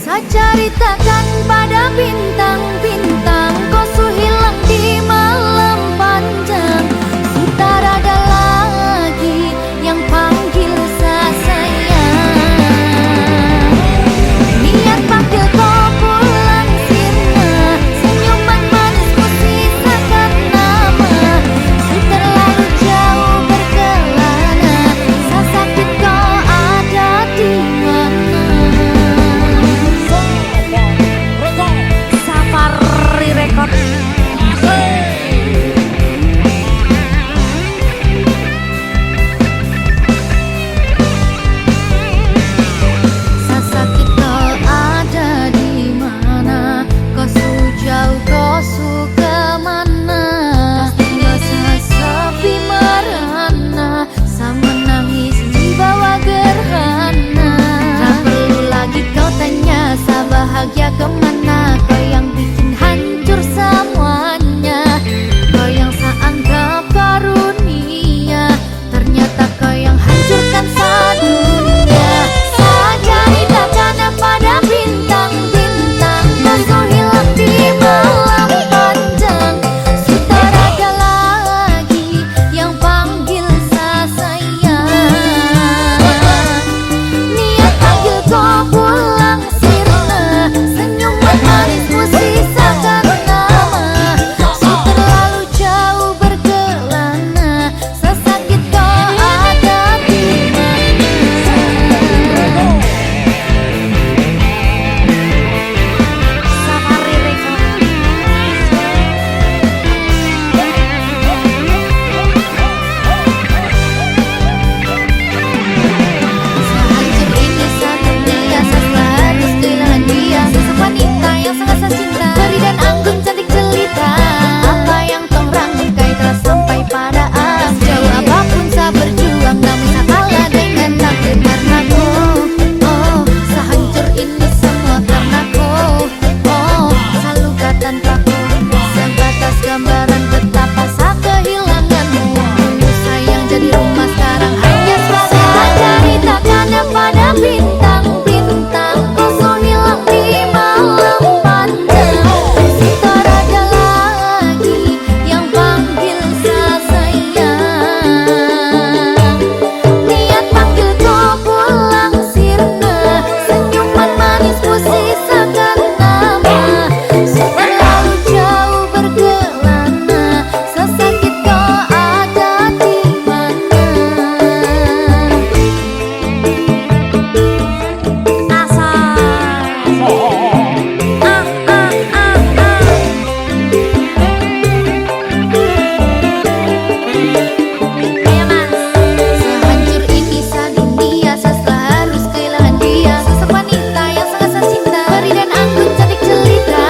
Ceritakan pada bintang-bintang, kau su hilang di malam panjang. Sudah ada lagi yang panggil saya sayang. Niat panggil kau pulang sirna, senyuman manismu sisakan nama. Sudah terlalu jauh berkelana, rasa sakit kau ada di mana? Safari Record. Sasa kita ada di mana? Kau su jauh, kau su kemana? Rasa sepi merana, sama menangis di bawah gerhana. Tak perlu lagi kau tanya, sa bahagia kemana? Kau yang bikin hancur semuanya, kau yang seanggap karunia, ternyata kau yang hancurkan sedunia. Saja ceritakan pada bintang-bintang, kau su hilang di malam panjang. Sudah ada lagi yang panggil saya sayang. Niat panggil kau pulang sirna, senyuman manismu sisakan nama. Su terlalu jauh berkelana, sesakit kau ada di mana? Safari Record. Sehancur ini satu dia, setelah harus kehilangan dia. Sosok wanita yang sangat saya cinta, peri dan anggun cantik jelita. Apa yang tong rangkai telah sampai pada akhir. Jauh apapun saya berjuang, namun tak kalah dengan takdir karena kau. Oh, sehancur ini semua karena kau. Oh, saluka tanpa kau, sebatas gambaran betapa saya kehilanganmu. Dulu sayang jadi rumah, sekarang hanya sebagai ceritakan pada bintang-bintang, kau su hilang di malam panjang. Sudah ada lagi yang panggil saya sayang. Niat panggil kau pulang sirna, senyuman manismu sisakan nama. Sudah terlalu jauh berkelana, sesakit kau ada di mana? Sehancur ini sedunia, setelah harus kehilangan dia. Sosok wanita yang sangat saya cinta, peri dan anggun cantik jelita.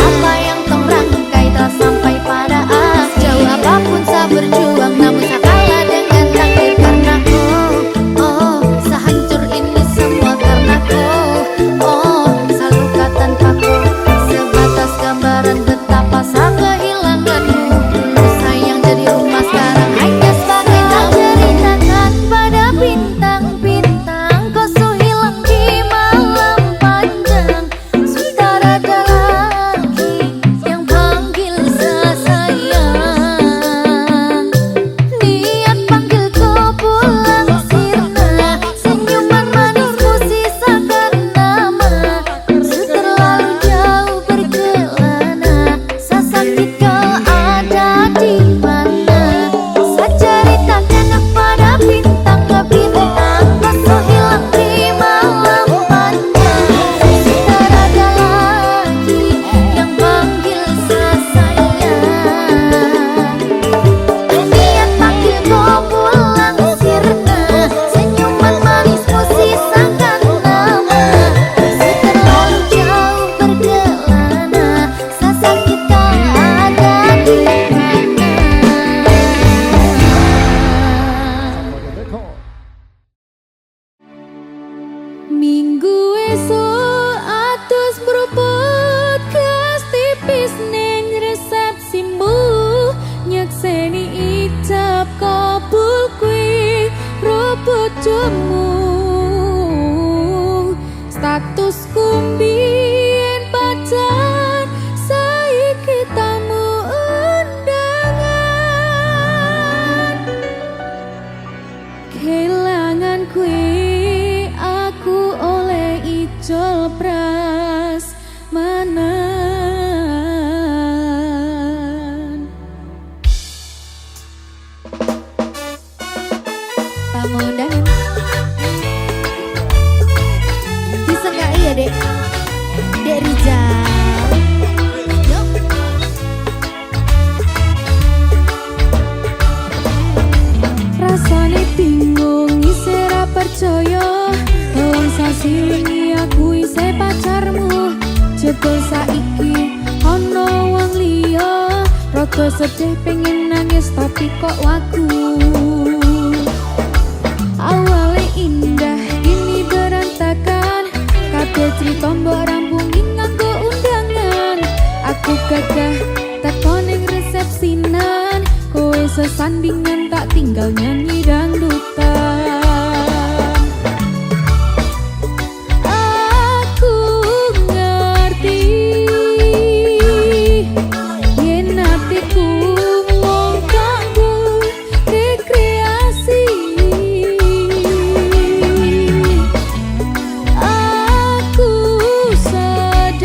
Apa yang tong rangkai telah sampai pada akhir. Jauh apapun saya berjuang, namun tak kalah dengan takdir karena kau. Oh, sehancur ini semua karena kau. Oh, saluka tanpa kau, sebatas gambaran betapa saya kehilanganmu. Dulu sayang jadi rumah, sekarang hanya sebagai ceritakan pada bintang-bintang, kau su hilang di malam panjang. Sudah ada lagi yang panggil saya sayang. Niat panggil kau pulang sirna, senyuman manismu sisakan nama. Su terlalu jauh berkelana, saya sakit kau ada di mana? Saya ceritakan pada bintang-bintang, kau su hilang di malam panjang. Sudah ada lagi yang panggil saya sayang. Niat panggil kau pulang sirna, senyuman manismu sisakan nama. Su terlalu jauh berkelana, saya sakit kau ada di mana? Minggu esok atus meruput kelas tipis ning resepsimu, nyakseni ijab kabul kuwi ruput jemu. Status kumbi ojol pras manan. Tamu undangan disengkai ya dek, Dek Rizal. Yuk. Rasane bingung isih ra percaya, wong sasi wingi aku isih pacarmu. Jebul saiki ana wong liya, rada sedih pengen nangis tapi kok wagu. Awale indah kini berantakan, kabeh crita mbok rampungi nganggo undangan. Aku gagah teko ning resepsinan, kowe sesandingan tak tinggal nyanyi dangdutan. Aku ngerti yen atiku mung kanggo rekreasi. Aku sadar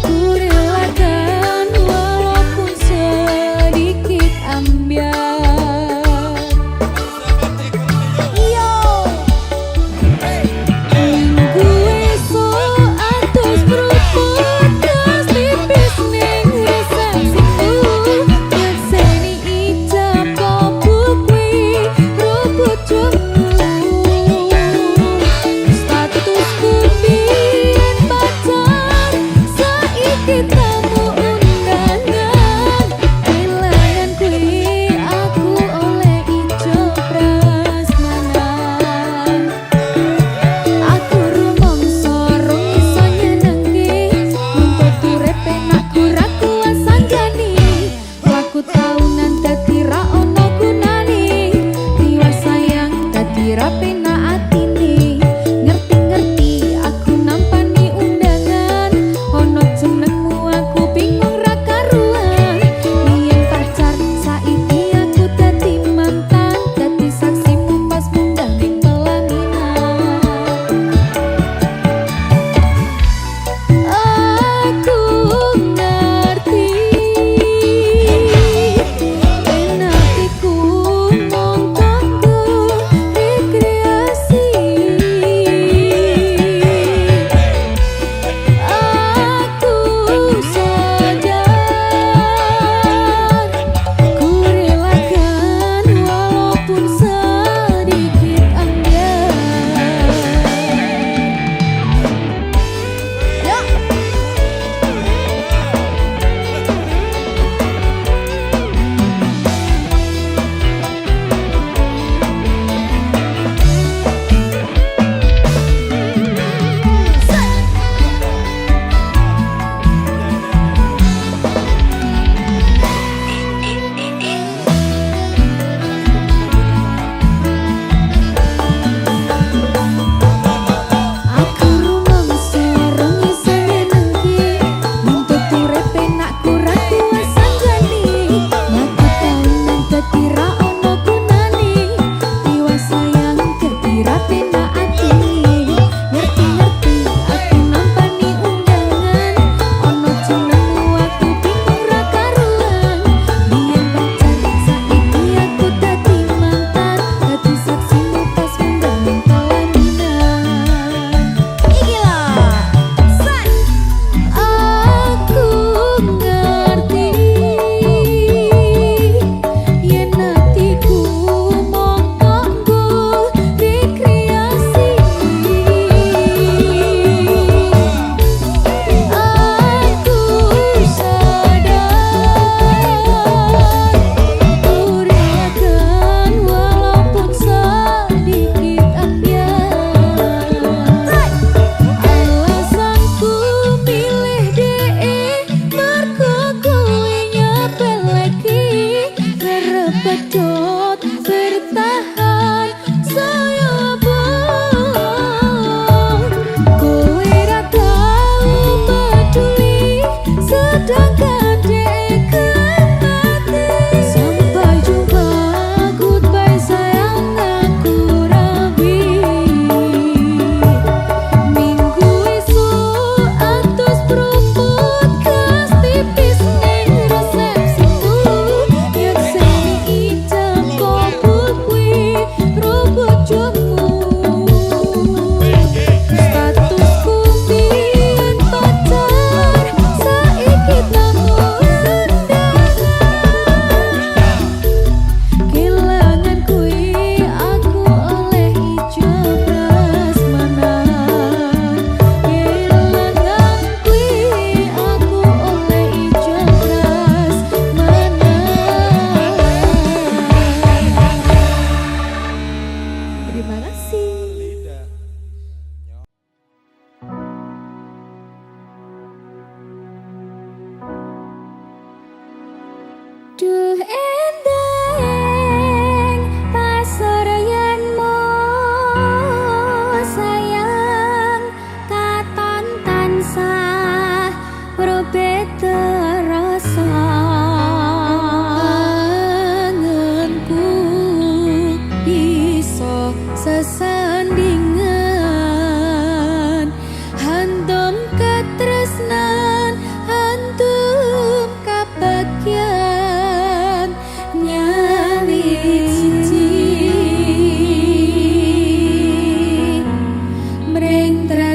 ku relakan walaupun sedikit ambiar.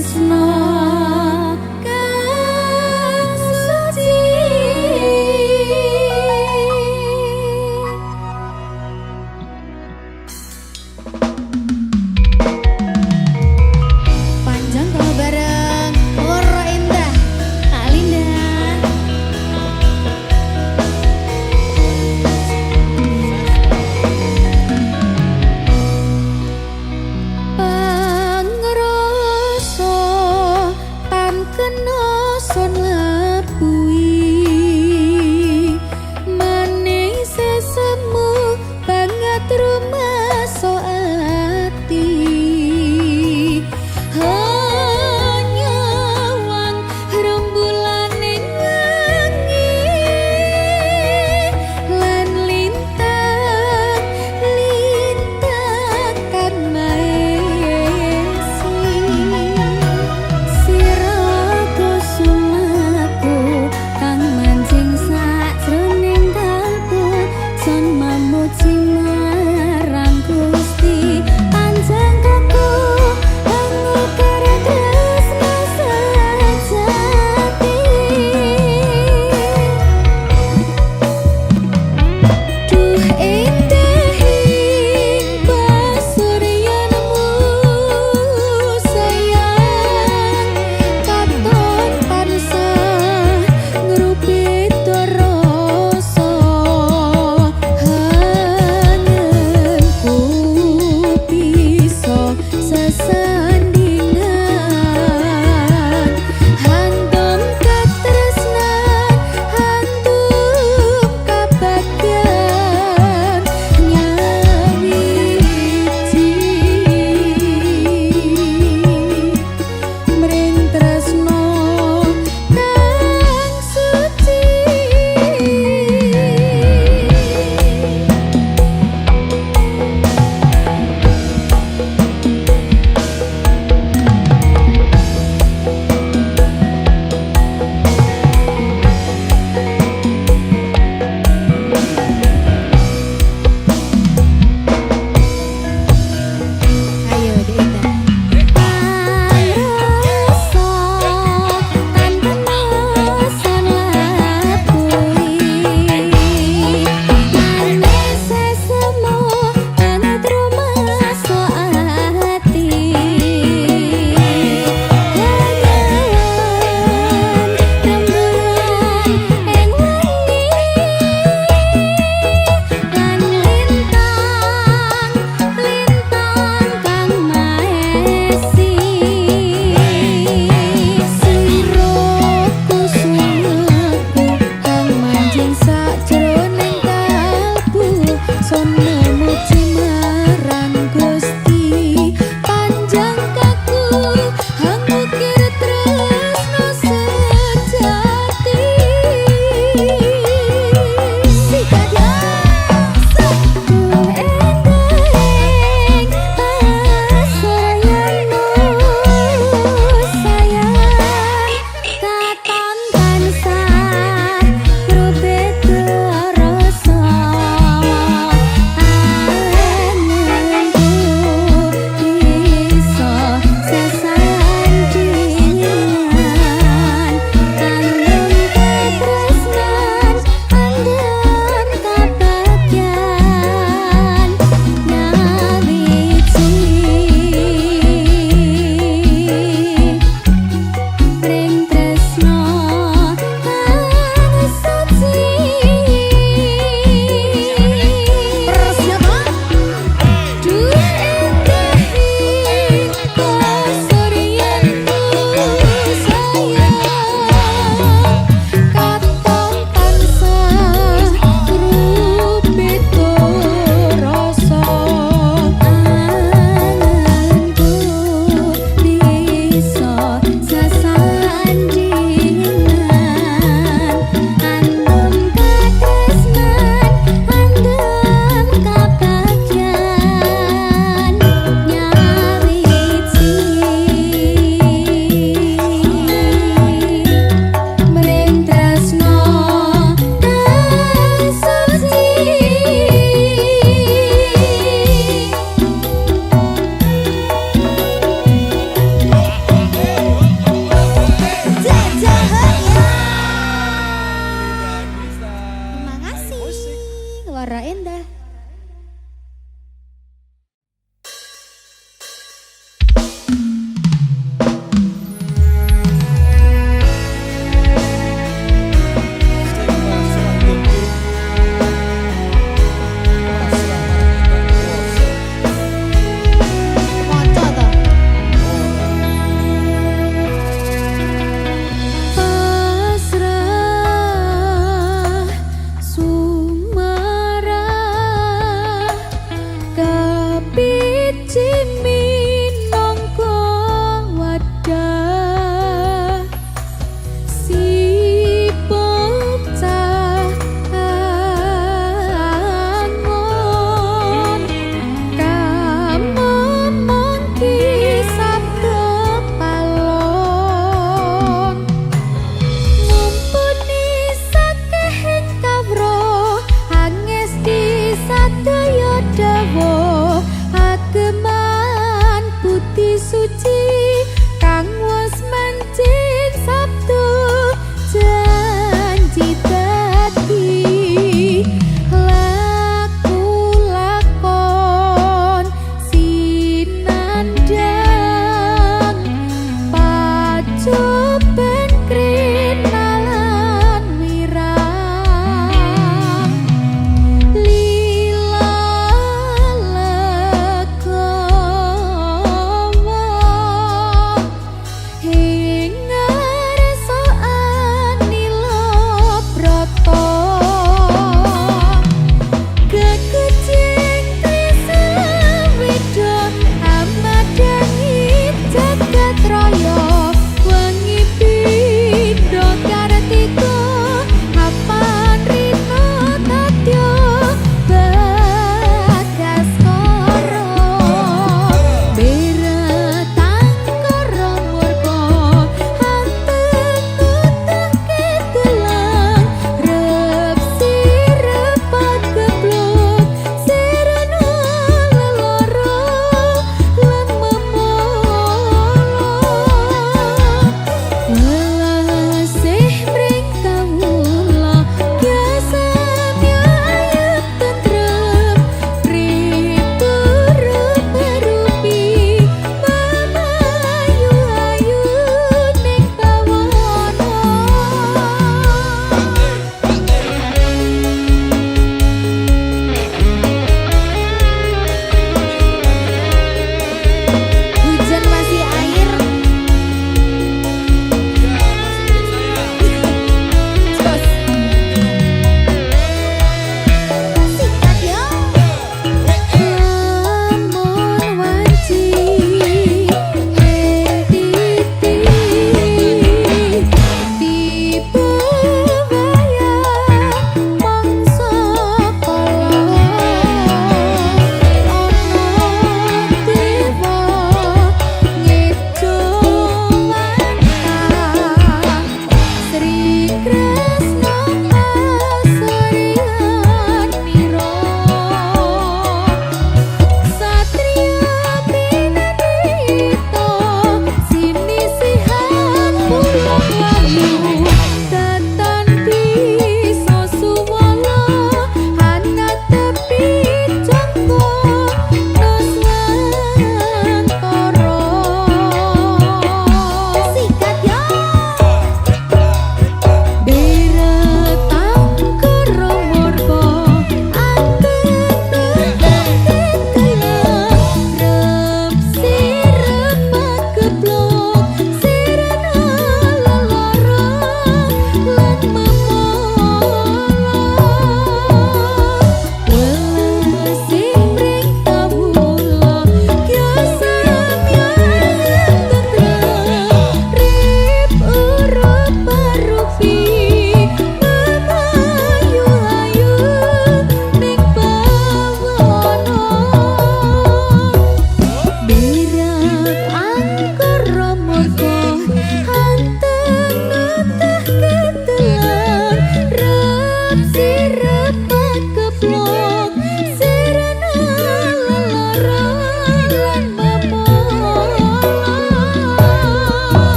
tresno kang suci. Panjang kalau bareng Loro Indah Alinda. Pangrasa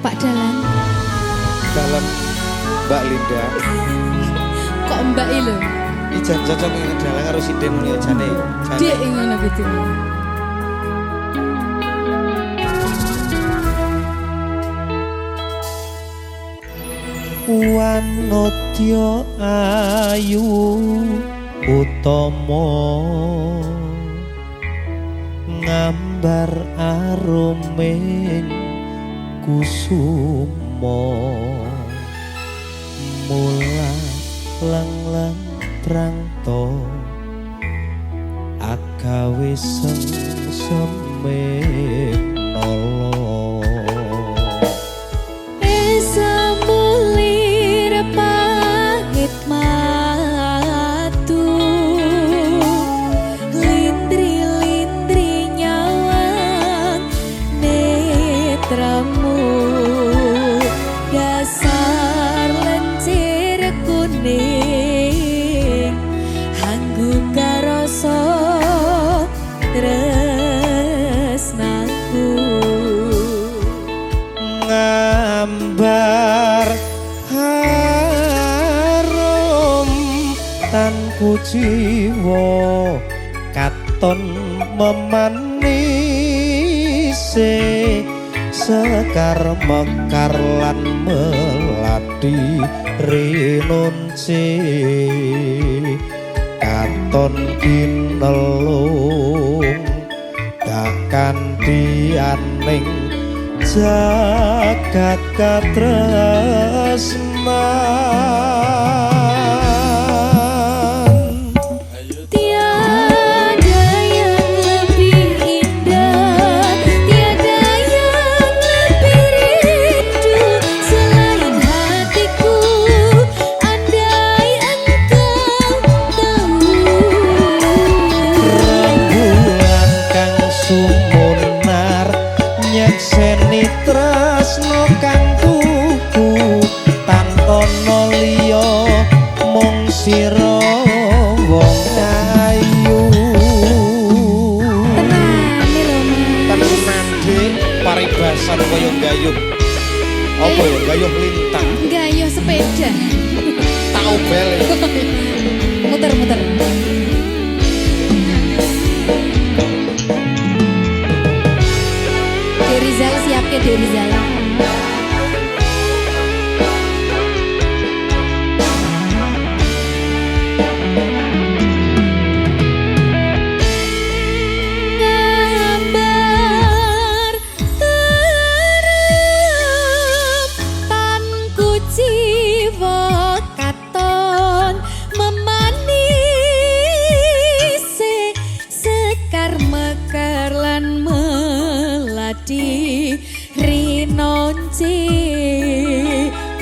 Pak Dalan. Dalam Mbak Linda. Kok Mbak lho? Ijan cocok ngene dalang karo sinden ya jane. Dek ngono gitu. Wanodya ayu utama ngambar arumen kusuma mula lang-lang prangto agawe sengseme nolo Esa mulir pahit matu lindri-lindri nyawang netramu dasar lencir kuning hanggu karasa tresnaku ngambar harum tanku jiwa katon memanise sekar mekar lan melati rinunci katon kinelung takkan dianing jagat katresnan tiada yang lebih indah tiada yang lebih rindu selain hatiku andai engkau tahu rembulan kang sumunar nyekseni tresno kang tuku tanpa liya mung sira wong ayu tenan dik paribasan kaya gayuh apa ya gayuh lintang gayuh sepeda tau bel muter-muter Derizal siap ke Derizal gambar tanku jiwa katon memanisi sekar mekar lan melati rinonci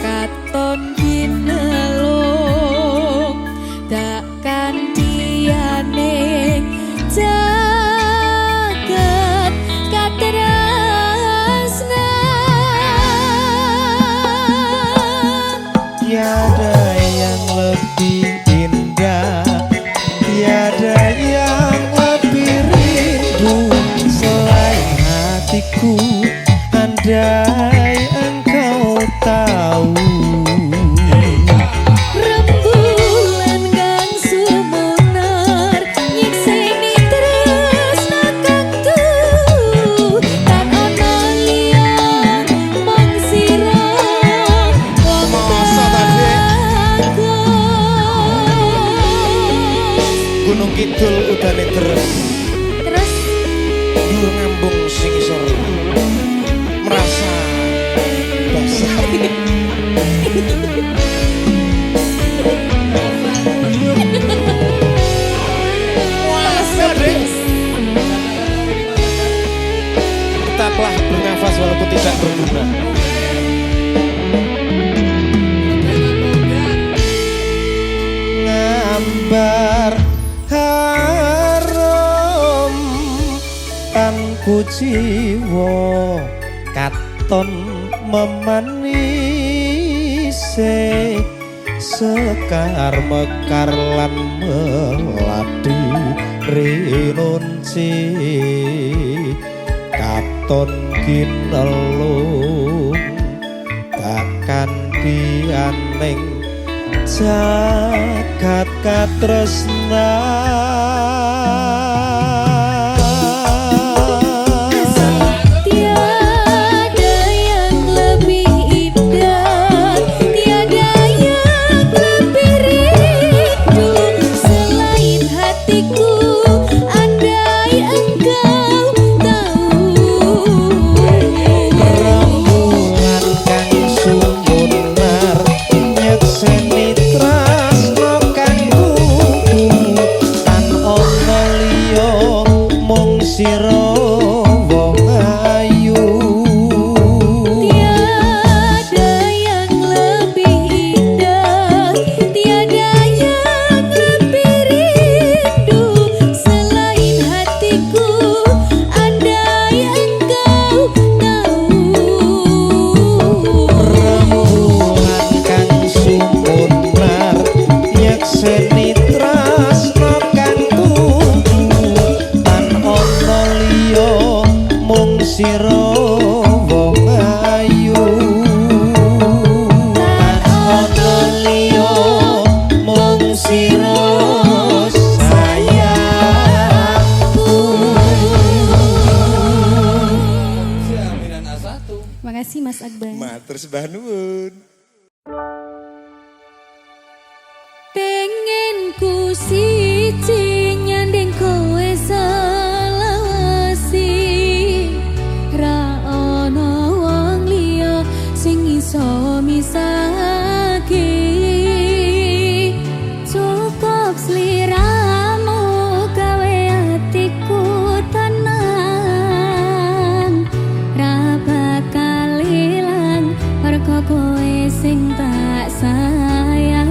katon ginelung takkan dianing jagat katresnan tiada yang lebih indah tiada yang lebih rindu selain hatiku andai engkau tahu rembulan kang sumunar nyekseni tresna kang tuhu tan ana liya mung sira wong Masa tadi? bagus Gunung Kidul udane terus terus dhuwur ngambung sing isor merasa basah tetaplah bernafas walaupun tidak berguna ngambar harum tanku jiwa katon memanise sekar mekar lan melati rinunci katon kinelung takkan dianing jagat katresnan. Tiada yang lebih indah, tiada yang lebih rindu selain hatiku. Andai engkau tahu Rembulan kang sumunar nyekseni tresno kang kudu tan ana liya mung sira wong ayu. tiada yang lebih indah, tiada yang lebih rindu selain hatiku. Andai engkau tahu Rembulan kang sumunar nyekseni tresno kang kudu tan ana liya mung sira wong ayu. Tan ana liya mung sira sayangku. Jaminan A1. Makasih Mas Akbar. Matur sembah nuwun. Pengen ku siji nyanding kowe selawasi, ra ono wong liya sing iso misahake. Cukup sliramu gawe atiku tenang, ra bakal ilang mergo kowe sing tak sayang.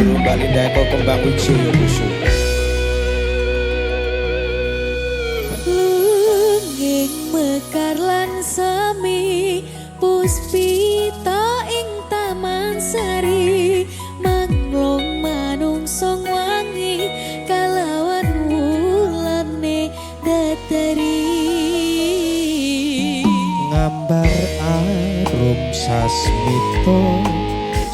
Mbak Linda Eko Kembang Wijaya Kusuma. Lungging mekar lan semi puspita ing taman sari manglong manungsong wangi kalawan wulane datari Ngambar arum sasmito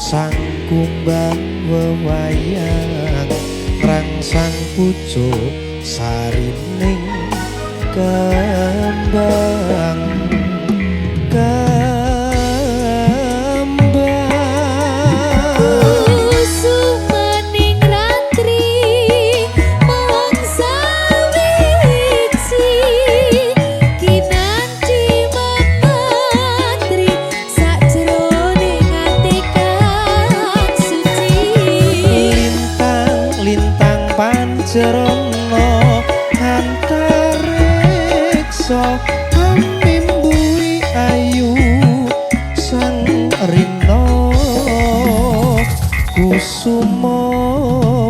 sang kumbang wewayang rangsang pucuk sarining kembang Kusumaning ratri mangsa wiji kinanti mematri sajroning ati kang suci lintang pancerana antariksa mimbui ayu sang rina kusuma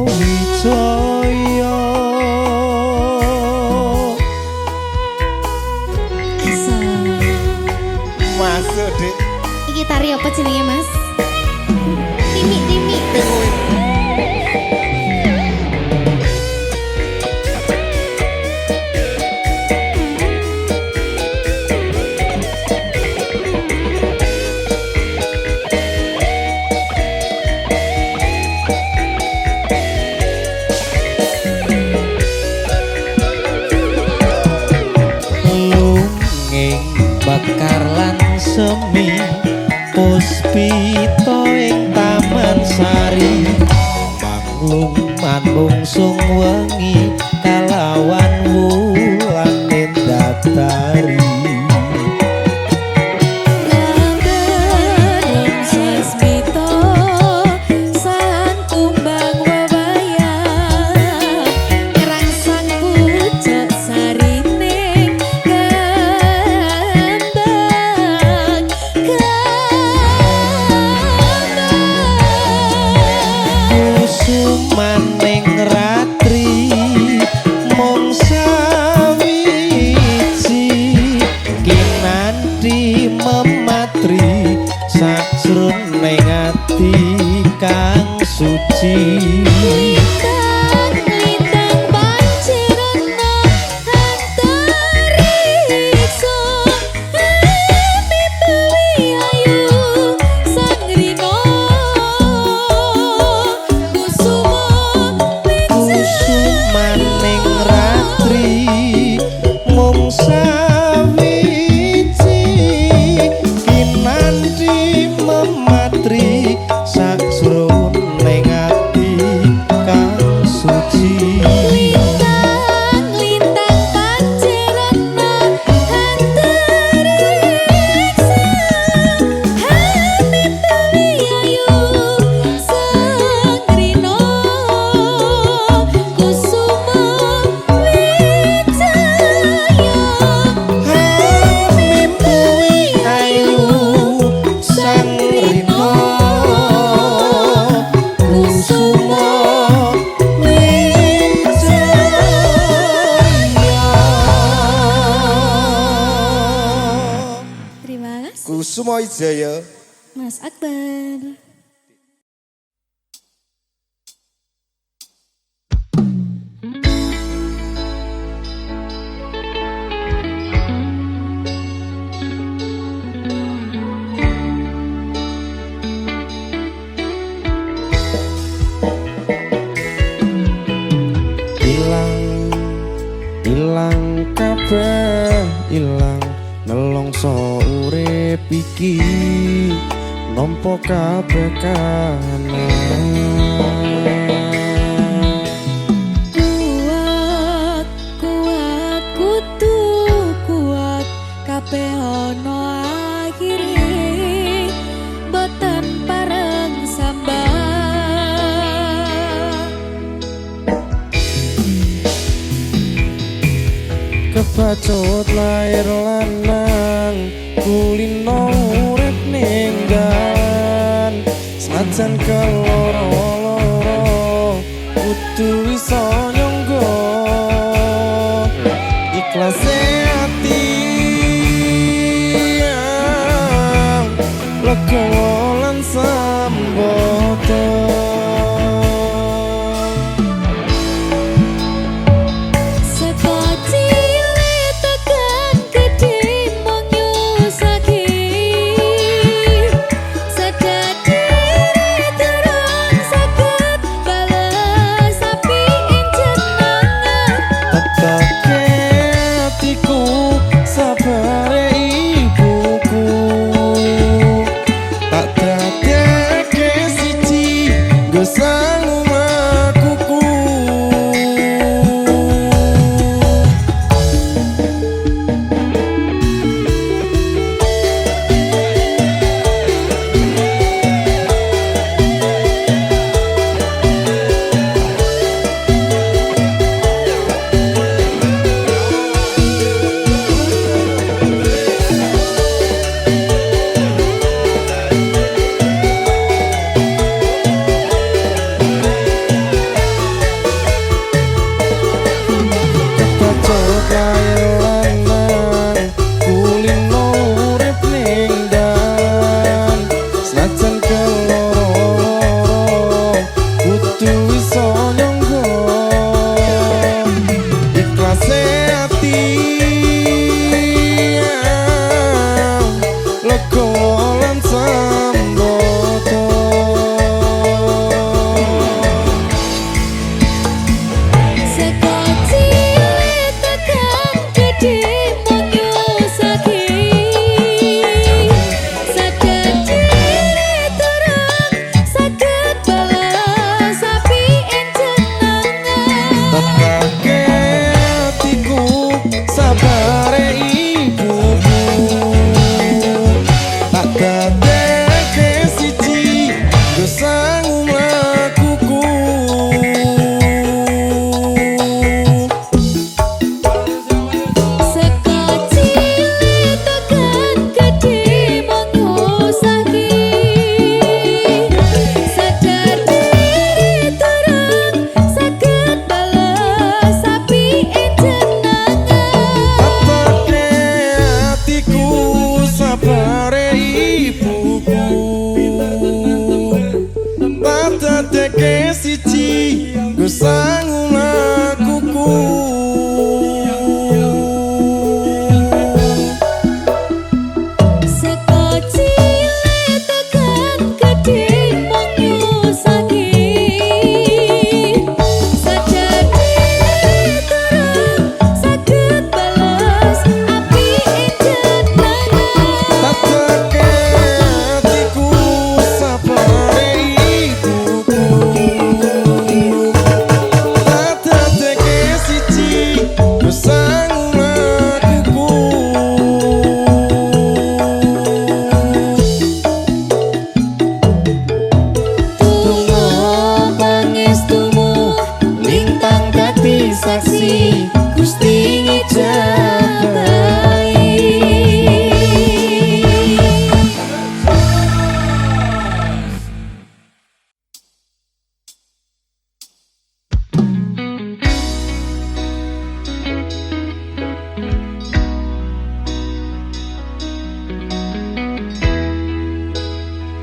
wijaya masuk Dik. Iki tari apa jenenge Mas? Timi. Lunging bakar lan semi puspita ing taman sari manglung manungsung wengi kalawan wulan datari Gambarem sasmito sang kumbang wewayang rangsang pucuk sarining kembang kusumaning ratri mung sawiji kinanti mematri sajroning ati kang suci Lintang pancerana antariksa mimbui ayu sang rina kusumaning ratri mung sawiji kinanti mematri sajroning ati kang suci Lintang pancerana antariksa mimbui ayu sang rina kusuma wijaya mimbui ayu sang rina kusuma wijaya Terima kasih Kusuma Wijaya. Mas Akbar. Ilang kabeh ilang nelongso urip iki nampa kabeh kahanan Kuat kudu kuat kabeh ana akhire boten pareng sambang kebacut lair lanang kulino urip ninggalan sajan keloro-loro kudu iso nyangga ikhlase ati legowo lan sambodo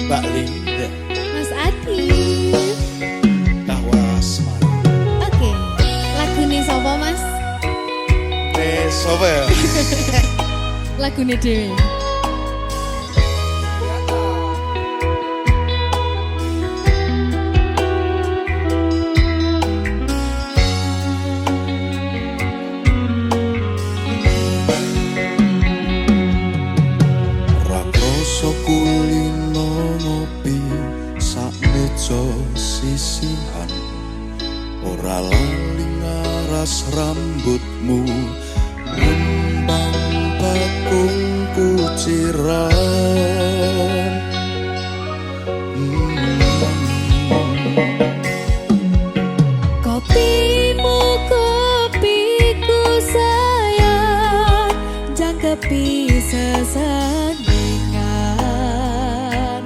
Mbak Linda Mas Adi. Kawas Oke, lagu nih sopo Mas? sopo ya? Lagu nih Dewi. Rakrasa kulino ngopi sak meja sisihan ora lali ngaras rambutmu ngembang bakung kuciran Kopimu kopiku sayang, jangkepi sesandingan.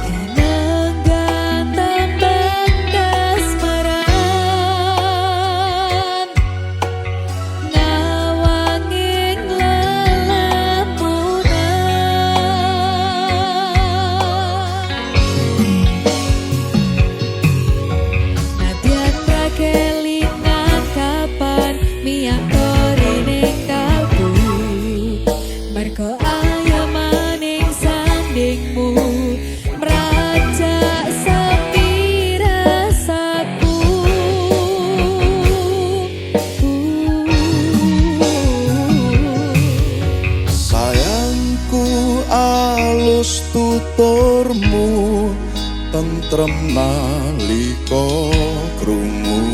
Enenggan tembang kasmaran. tuturmu tentrem nalika krungu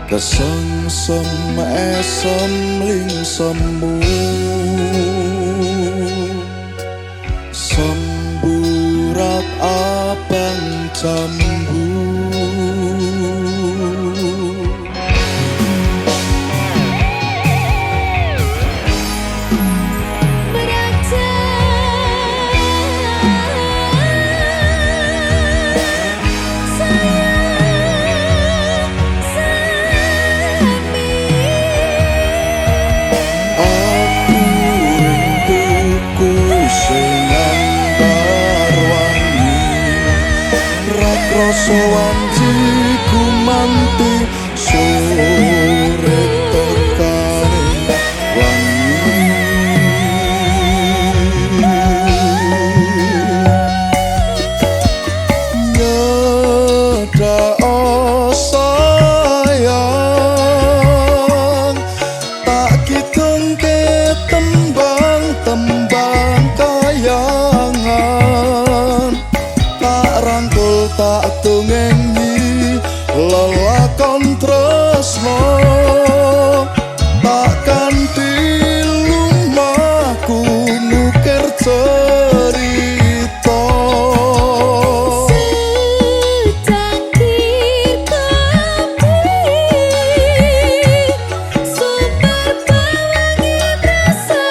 kesengsem esem ling semu semburat abang jambu rasa wanjiku manti sore tekane wangi nyedhak sayang tak kidungke tembang-tembang kayangan tak rangkul tak tungengi lelakon tresno tak kanthi lumahku nukir cerita Secangkir kopi super pewangi rasa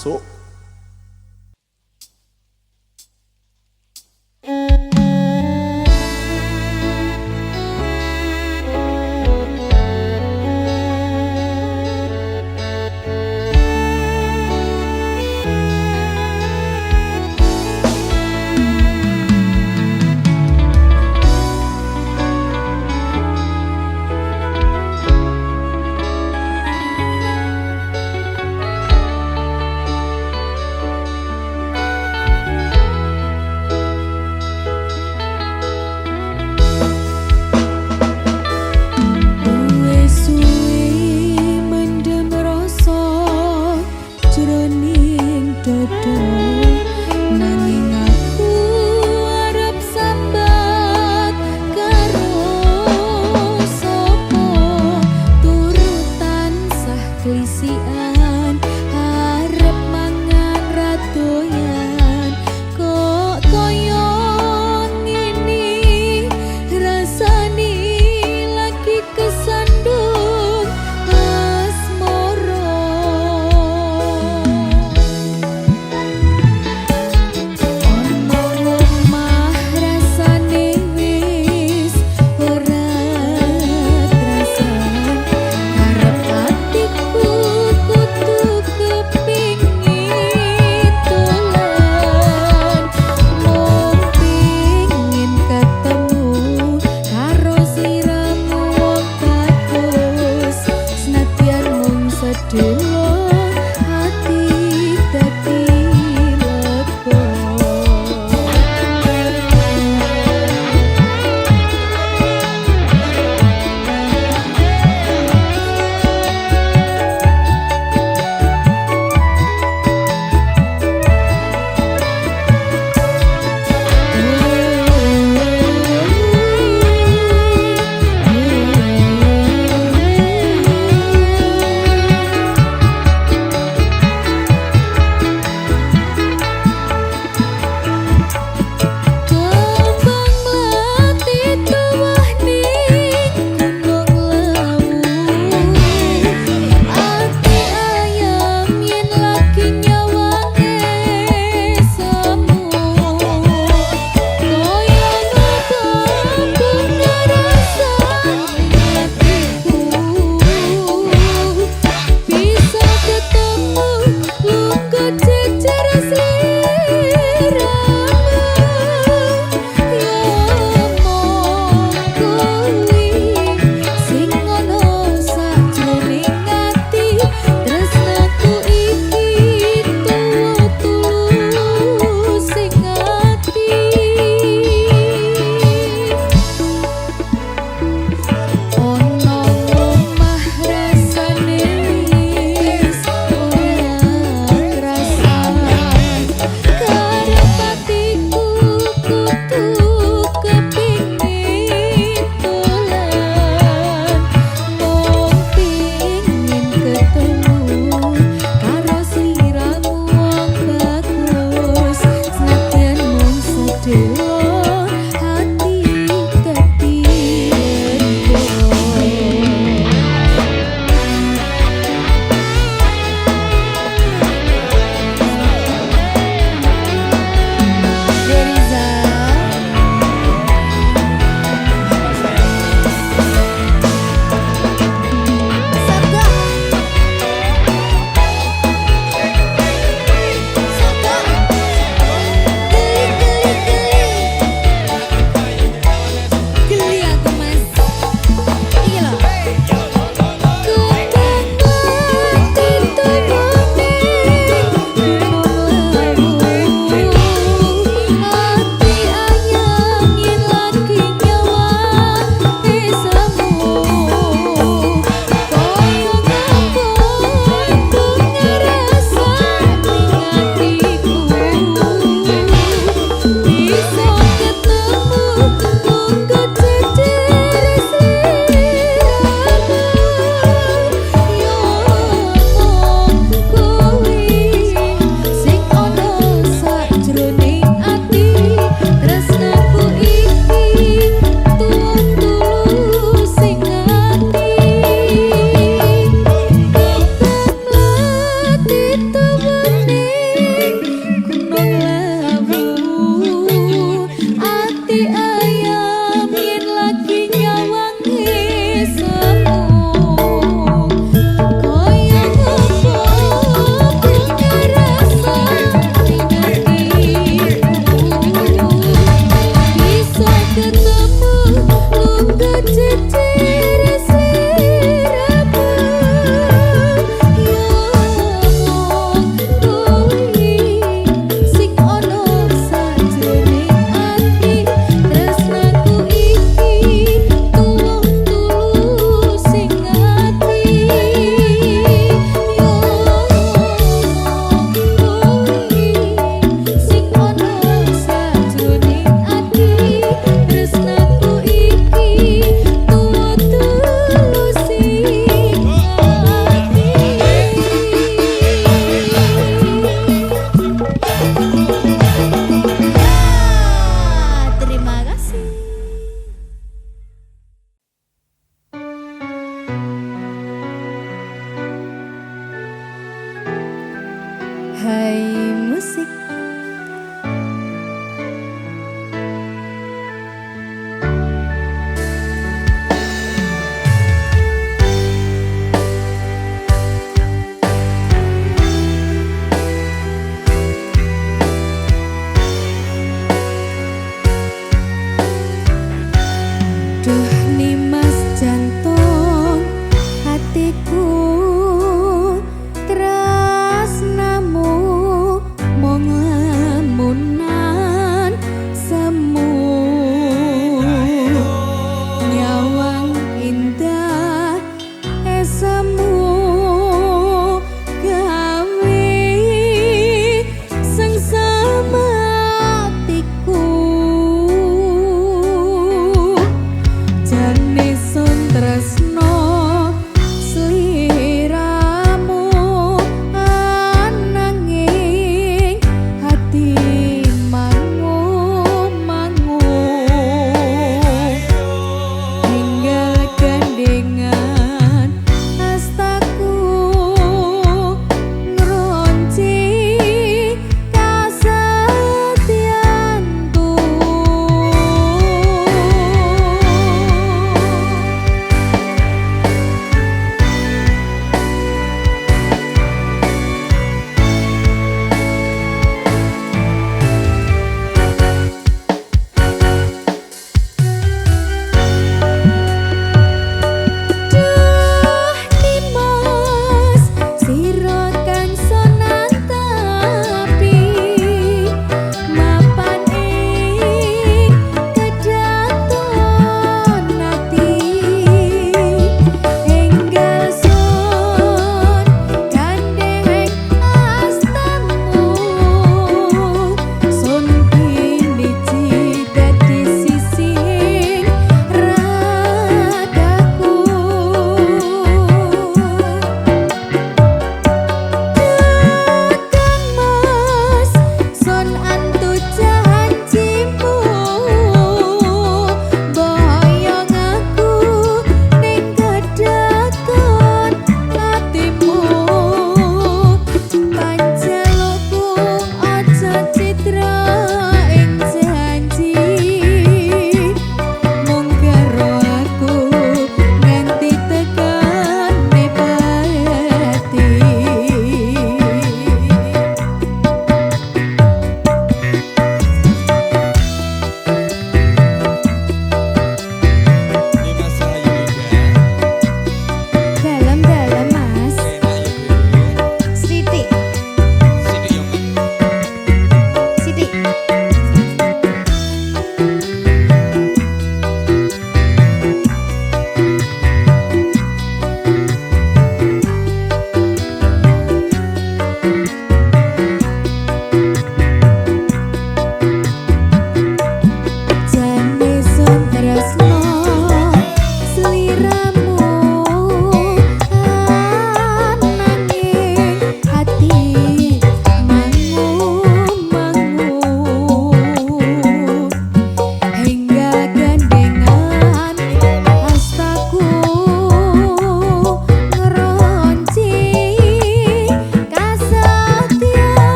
masuk.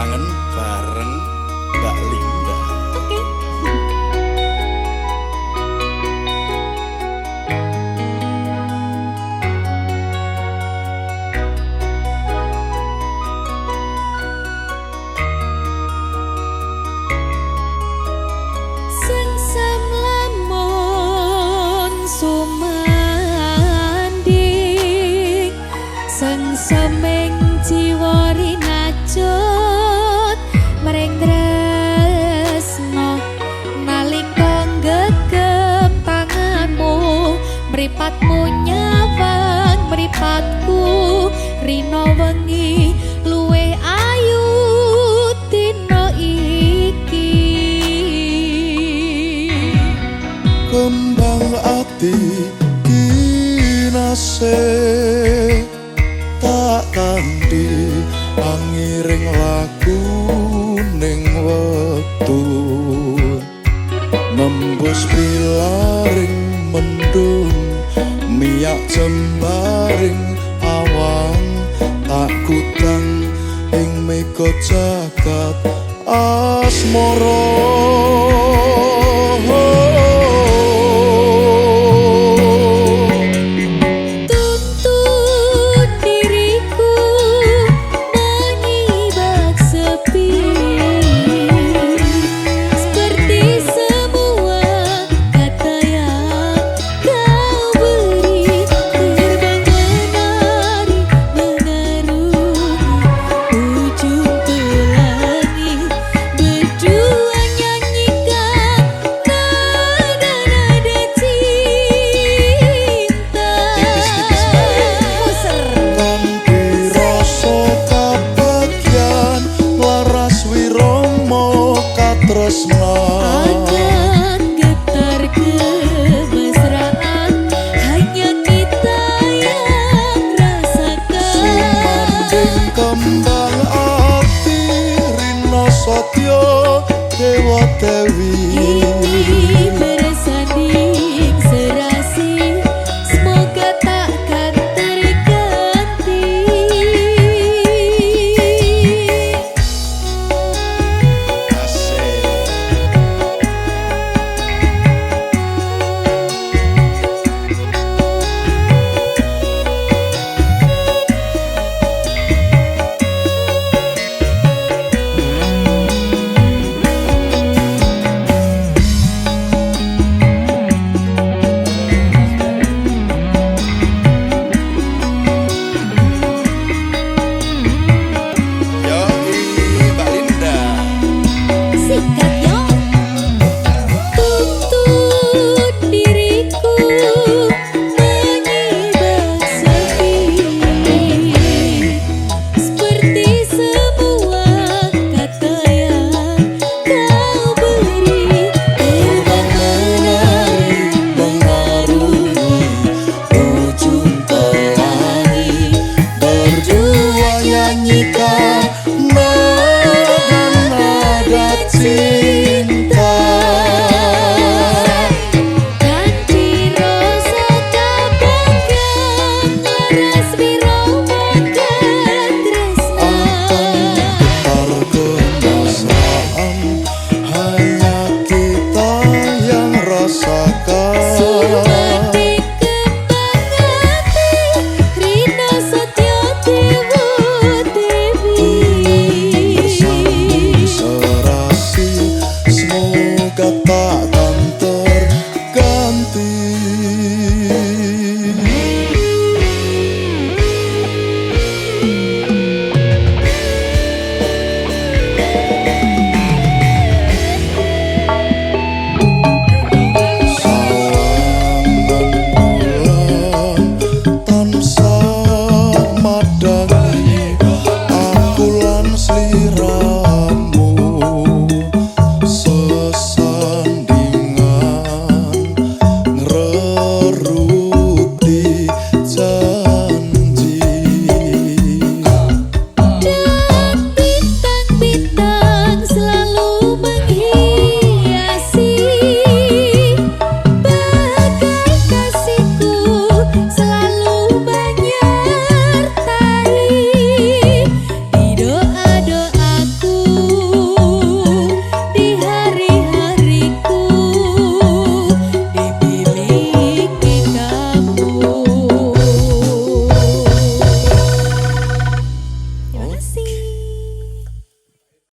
kangen bareng Mbak Linda. Oke. Sengsam lamun sumanding, sengsemeng jiwa rinajut mring tresno nalika gegem tanganmu mripatmu nyawang mripatku rina wengi luwih ayu dina iki. Kembang ati kinase tak kanthi angiring laku ning wektu nembus pilaring mendung miyak jembaring awang tak kutang ing mega jagat asmara. Tuntun diriku menyibak sepi, seperti semua kata yang kau beri, terbang menari mengarungi ujung pelangi, berdua nyanyikan nada-nada cinta. Tipis-tipis baik. Kanthi rasa kabagyan laras wirama katresnan. Akan getar kemesraan hanya kita yang rasakan. Sumanding kembang ati rina satya dewa dewi. Ini bersanding serasi, semoga takkan terganti. Asik. Yoi Mbak Linda. Sikat